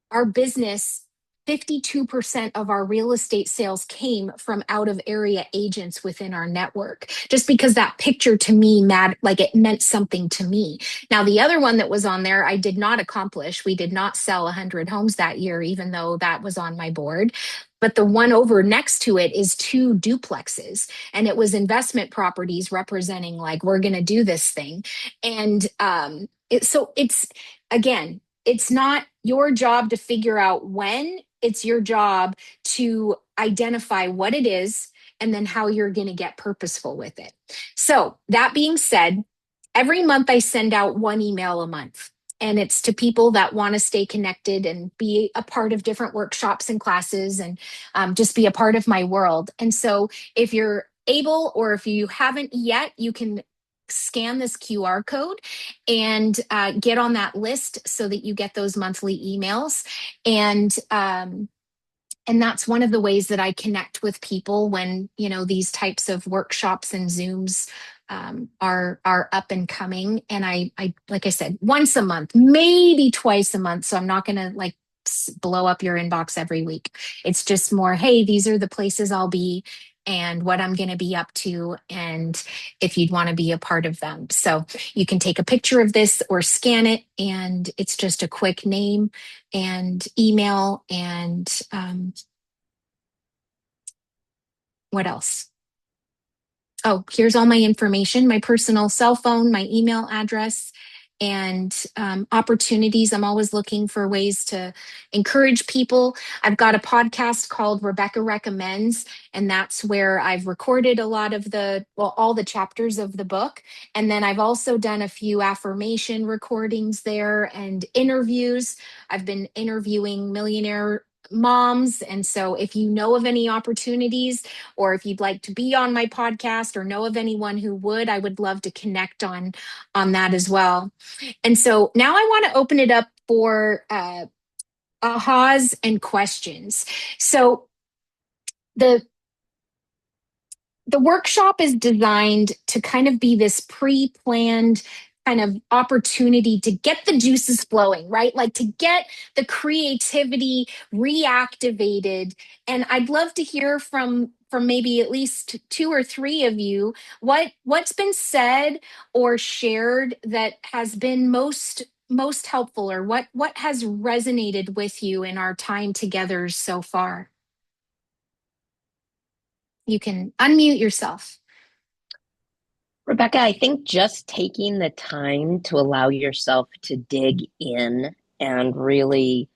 our business, 52% of our real estate sales came from out of area agents within our network, just because that picture to me, it meant something to me. Now, the other one that was on there, I did not accomplish. We did not sell 100 homes that year, even though that was on my board. But the one over next to it is 2 duplexes, and it was investment properties representing like, we're going to do this thing. And so it's, again, it's not your job to figure out when, it's your job to identify what it is and then how you're going to get purposeful with it. So that being said, every month I send out 1 email a month, and it's to people that want to stay connected and be a part of different workshops and classes, and just be a part of my world. And so if you're able, or if you haven't yet, you can scan this QR code and get on that list so that you get those monthly emails. And that's one of the ways that I connect with people when, these types of workshops and Zooms are up and coming. And I, like I said, once a month, maybe twice a month. So I'm not going to blow up your inbox every week. It's just more, hey, these are the places I'll be and what I'm going to be up to, and if you'd want to be a part of them. So you can take a picture of this or scan it, and it's just a quick name and email and what else? Oh, here's all my information, my personal cell phone, my email address, and opportunities. I'm always looking for ways to encourage people. I've got a podcast called Rebecca Recommends, and that's where I've recorded a lot of all the chapters of the book. And then I've also done a few affirmation recordings there and interviews. I've been interviewing millionaire moms. And so if you know of any opportunities, or if you'd like to be on my podcast or know of anyone who would, I would love to connect on that as well. And so now I want to open it up for ahas and questions. So the workshop is designed to kind of be this pre-planned kind of opportunity to get the juices flowing, right? Like to get the creativity reactivated. And I'd love to hear from maybe at least 2 or 3 of you what's been said or shared that has been most helpful, or what has resonated with you in our time together so far. You can unmute yourself. Rebecca, I think just taking the time to allow yourself to dig in and really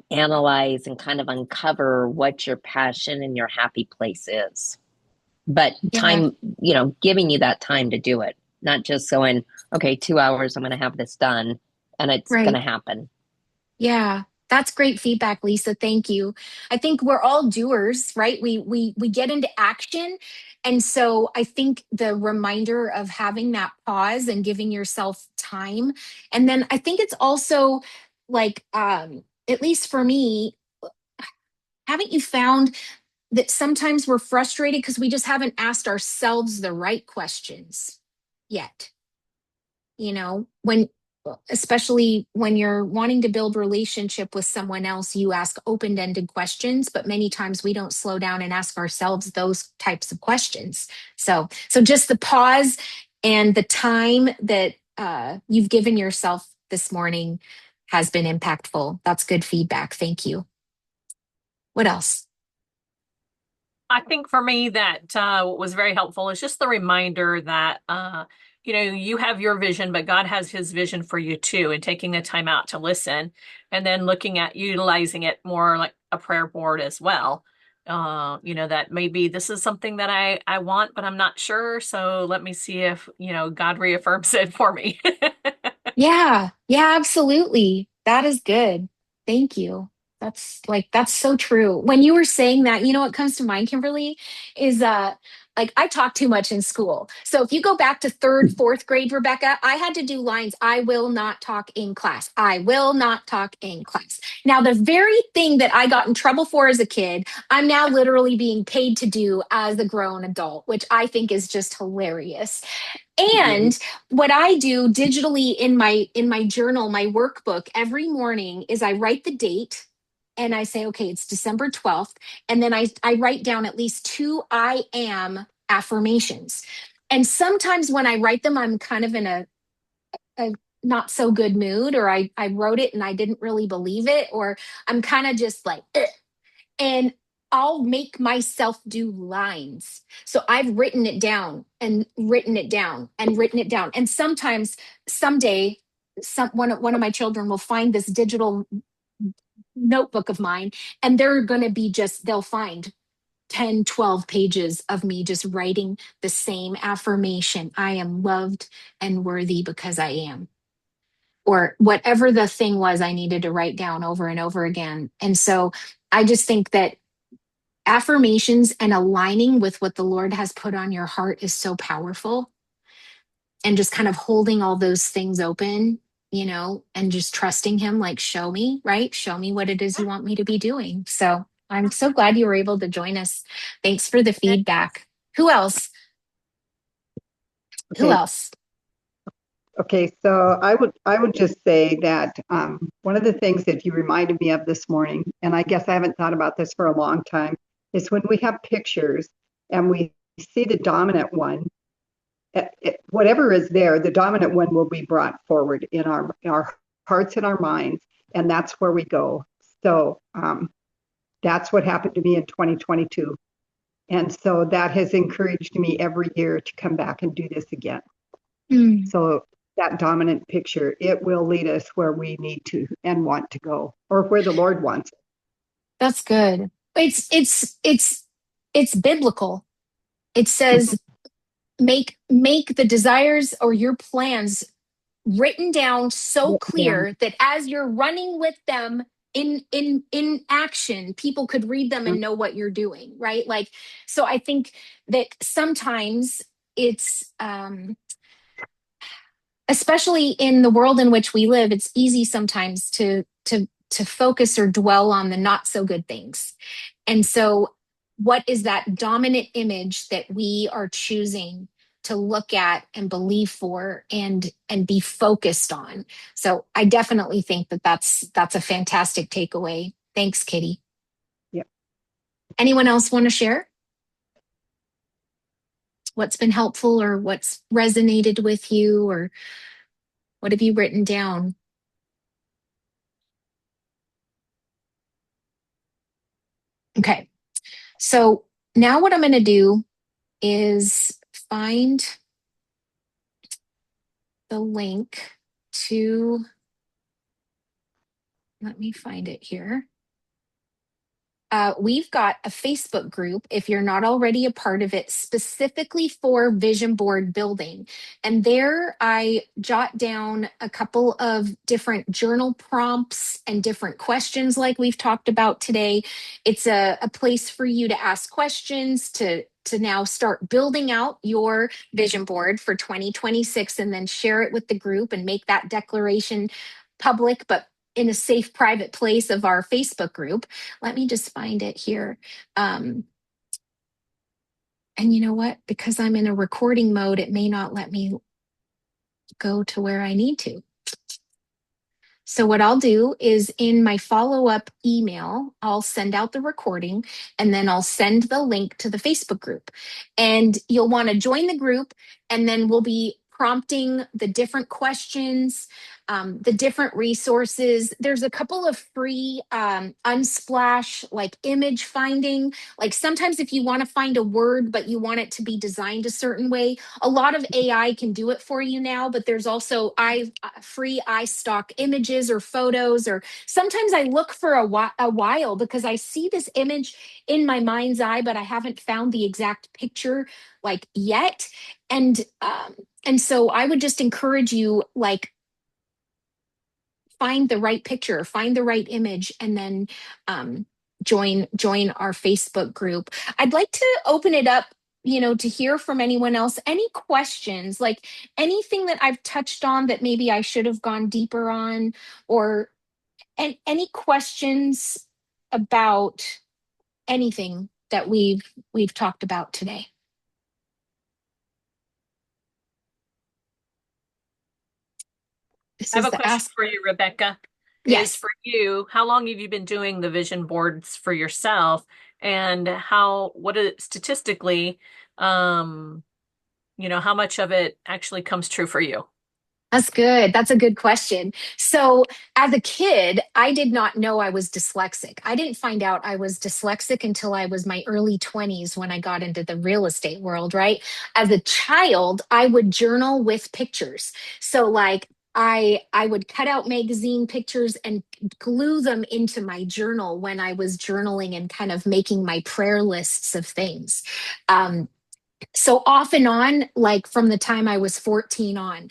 analyze and kind of uncover what your passion and your happy place is. But time, giving you that time to do it, not just going, okay, 2 hours, I'm going to have this done and it's going to happen. Yeah, that's great feedback, Lisa. Thank you. I think we're all doers, right? We get into action. And so I think the reminder of having that pause and giving yourself time. And then I think it's also like at least for me, haven't you found that sometimes we're frustrated because we just haven't asked ourselves the right questions yet? You know, when especially when you're wanting to build relationship with someone else, you ask open-ended questions, but many times we don't slow down and ask ourselves those types of questions. So just the pause and the time that you've given yourself this morning has been impactful. That's good feedback. Thank you. What else? I think for me that what was very helpful is just the reminder that you have your vision, but God has his vision for you too, and taking the time out to listen and then looking at utilizing it more like a prayer board as well. That maybe this is something that I want, but I'm not sure. So let me see if, God reaffirms it for me. Yeah, absolutely. That is good. Thank you. That's so true. When you were saying that, what comes to mind, Kimberly, is like I talk too much in school. So if you go back to third, fourth grade, Rebecca, I had to do lines. I will not talk in class. I will not talk in class. Now, the very thing that I got in trouble for as a kid, I'm now literally being paid to do as a grown adult, which I think is just hilarious. And what I do digitally in my journal, my workbook every morning is I write the date and I say, okay, it's December 12th. And then I write down at least 2 I am affirmations. And sometimes when I write them, I'm kind of in a not so good mood, or I wrote it and I didn't really believe it, or I'm kind of just like, ugh, and I'll make myself do lines. So I've written it down and written it down and written it down. And sometimes, someday, one of my children will find this digital notebook of mine, and they're going to be they'll find 10, 12 pages of me just writing the same affirmation. I am loved and worthy because I am. Or whatever the thing was I needed to write down over and over again. And so I just think that affirmations and aligning with what the Lord has put on your heart is so powerful. And just kind of holding all those things open, and just trusting Him, like, show me, right? Show me what it is you want me to be doing. So I'm so glad you were able to join us. Thanks for the feedback. Who else? Who Okay. else? Okay, so I would just say that one of the things that you reminded me of this morning, and I guess I haven't thought about this for a long time, is when we have pictures and we see the dominant one, whatever is there, the dominant one will be brought forward in our hearts and our minds, and that's where we go. So that's what happened to me in 2022. And so that has encouraged me every year to come back and do this again. Mm, So that dominant picture, it will lead us where we need to and want to go, or where the Lord wants. that's good. It's biblical. It says make the desires or your plans written down so Yeah. clear that as you're running with them in action, people could read them and know what you're doing, right? Like, so I think that sometimes it's especially in the world in which we live, it's easy sometimes to focus or dwell on the not so good things. And so what is that dominant image that we are choosing to look at and believe for and be focused on? So I definitely think that that's a fantastic takeaway. Thanks, Kitty. Yeah. Anyone else want to share what's been helpful or what's resonated with you, or what have you written down? Okay. So now what I'm going to do is find the link to, let me find it here. we've got a Facebook group, if you're not already a part of it, specifically for vision board building. And there I jot down a couple of different journal prompts and different questions like we've talked about today. It's a place for you to ask questions, to now start building out your vision board for 2026 and then share it with the group and make that declaration public, but in a safe, private place of our Facebook group. Let me just find it here. And you know what? Because I'm in a recording mode, it may not let me go to where I need to. So what I'll do is in my follow-up email, I'll send out the recording and then I'll send the link to the Facebook group. And you'll want to join the group, and then we'll be prompting the different questions, the different resources. There's a couple of free Unsplash like image finding. Like sometimes if you want to find a word, but you want it to be designed a certain way, a lot of AI can do it for you now, but there's also free iStock images or photos, or sometimes I look for a while because I see this image in my mind's eye, but I haven't found the exact picture like yet. And so I would just encourage you, like, find the right picture, find the right image, and then join our Facebook group. I'd like to open it up, to hear from anyone else. Any questions, like anything that I've touched on that maybe I should have gone deeper on, or any questions about anything that we've talked about today. I have a question for you, Rebecca. Yes. Is for you, how long have you been doing the vision boards for yourself, and what is statistically, how much of it actually comes true for you? That's good. That's a good question. So, as a kid, I did not know I was dyslexic. I didn't find out I was dyslexic until I was my early 20s when I got into the real estate world, right? As a child, I would journal with pictures. So, like, I would cut out magazine pictures and glue them into my journal when I was journaling and kind of making my prayer lists of things. So off and on, like from the time I was 14 on.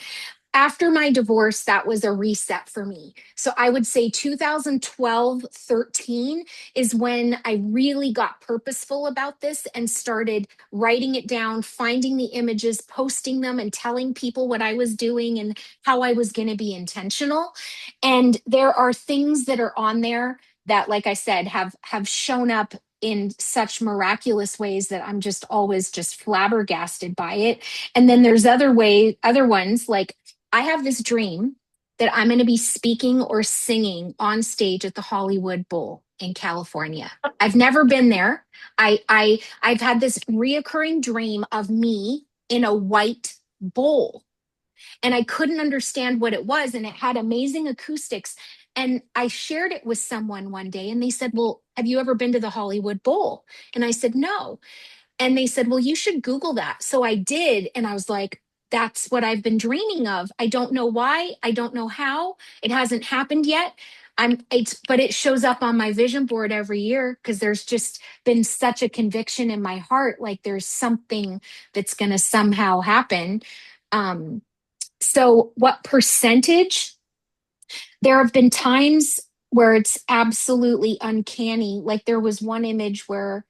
After my divorce, that was a reset for me. So I would say 2012, 13 is when I really got purposeful about this and started writing it down, finding the images, posting them, and telling people what I was doing and how I was going to be intentional. And there are things that are on there that, like I said, have shown up in such miraculous ways that I'm just always just flabbergasted by it. And then there's other ones, like I have this dream that I'm going to be speaking or singing on stage at the Hollywood Bowl in California. I've never been there. I've had this reoccurring dream of me in a white bowl, and I couldn't understand what it was, and it had amazing acoustics. And I shared it with someone one day, and they said, "Well, have you ever been to the Hollywood Bowl?" And I said, "No." And they said, "Well, you should Google that." So I did. And I was like, that's what I've been dreaming of. I don't know why. I don't know how. It hasn't happened yet. But it shows up on my vision board every year because there's just been such a conviction in my heart. Like there's something that's going to somehow happen. So what percentage? There have been times where it's absolutely uncanny. Like there was one image where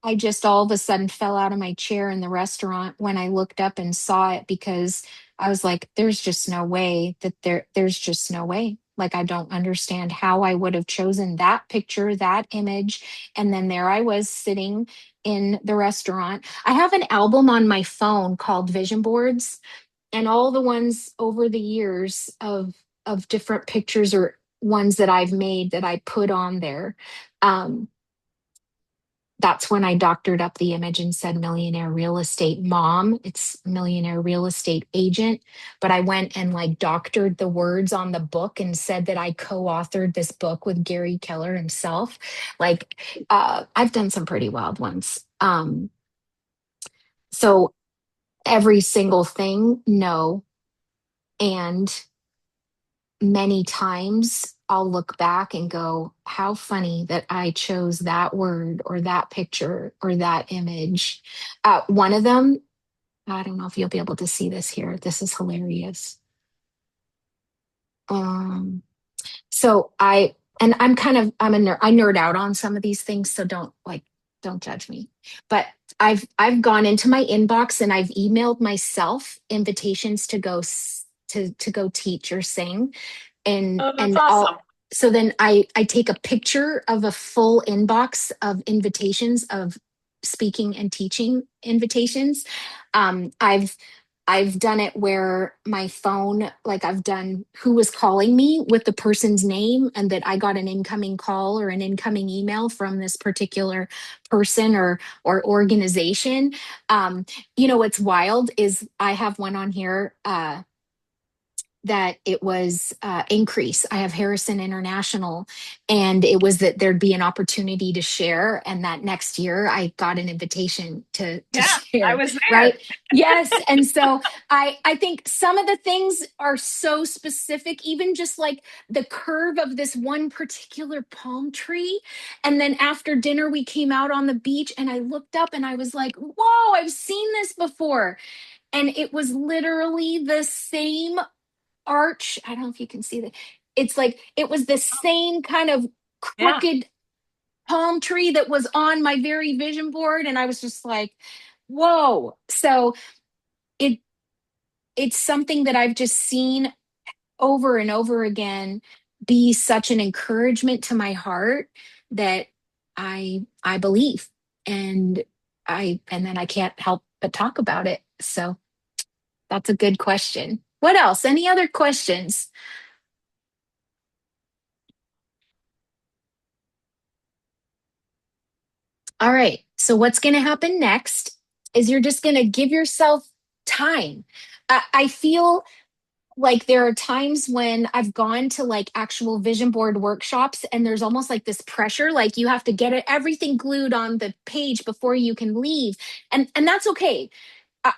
I just all of a sudden fell out of my chair in the restaurant when I looked up and saw it, because I was like, there's just no way that there's just no way. Like, I don't understand how I would have chosen that picture, that image. And then there I was sitting in the restaurant. I have an album on my phone called Vision Boards, and all the ones over the years of different pictures or ones that I've made that I put on there. That's when I doctored up the image and said millionaire real estate mom. It's millionaire real estate agent. But I went and like doctored the words on the book and said that I co-authored this book with Gary Keller himself. Like I've done some pretty wild ones. So every single thing, no. And many times I'll look back and go, how funny that I chose that word or that picture or that image. One of them, I don't know if you'll be able to see this here. This is hilarious. Um, so I'm kind of, I'm a nerd, I nerd out on some of these things, so don't judge me. But I've gone into my inbox and I've emailed myself invitations to to go teach or sing, Oh, that's and awesome. I'll so then I take a picture of a full inbox of invitations of speaking and teaching invitations. I've done it where my phone, like I've done who was calling me with the person's name and that I got an incoming call or an incoming email from this particular person or organization. Um, what's wild is I have one on here that it was increase. I have Harrison International, and it was that there'd be an opportunity to share. And that next year, I got an invitation to Yeah, I share. was there. Right? Yes. And so I think some of the things are so specific, even just like the curve of this one particular palm tree. And then after dinner, we came out on the beach, and I looked up and I was like, "Whoa! I've seen this before." And it was literally the same arch. I don't know if you can see that. It's like it was the same kind of Yeah. crooked palm tree that was on my very vision board. And I was just like, whoa. So it it's something that I've just seen over and over again be such an encouragement to my heart that I believe. And and then I can't help but talk about it. So that's a good question. What else? Any other questions? All right. So what's going to happen next is you're just going to give yourself time. I feel like there are times when I've gone to like actual vision board workshops and there's almost like this pressure, like you have to get everything glued on the page before you can leave. And that's okay.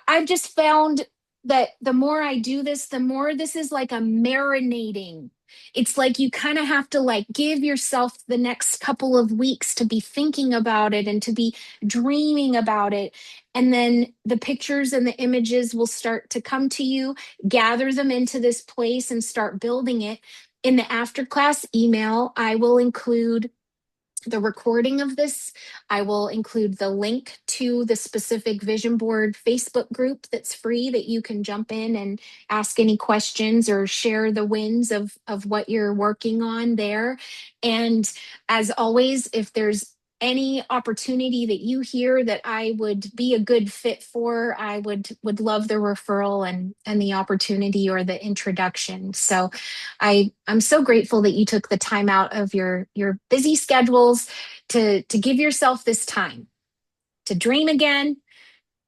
I've just found that the more I do this, the more this is like a marinating. It's like you kind of have to like give yourself the next couple of weeks to be thinking about it and to be dreaming about it. And then the pictures and the images will start to come to you, gather them into this place and start building it. In the after class email, I will include the recording of this. I will include the link to the specific vision board Facebook group that's free that you can jump in and ask any questions or share the wins of what you're working on there. And as always, if there's any opportunity that you hear that I would be a good fit for, I would love the referral and the opportunity or the introduction. So I'm so grateful that you took the time out of your busy schedules to give yourself this time to dream again,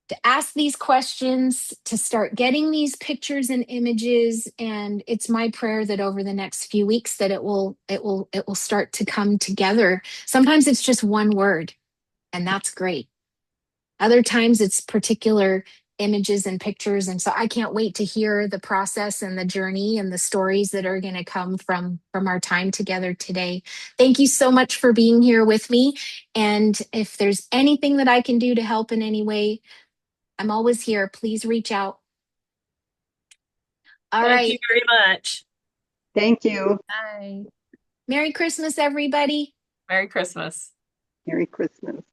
to ask these questions, to start getting these pictures and images. And it's my prayer that over the next few weeks that it will start to come together. Sometimes it's just one word, and that's great. Other times it's particular images and pictures. And so I can't wait to hear the process and the journey and the stories that are going to come from our time together today. Thank you so much for being here with me. And if there's anything that I can do to help in any way, I'm always here. Please reach out. All Thank you right. very much. Thank you. Bye. Merry Christmas, everybody. Merry Christmas. Merry Christmas.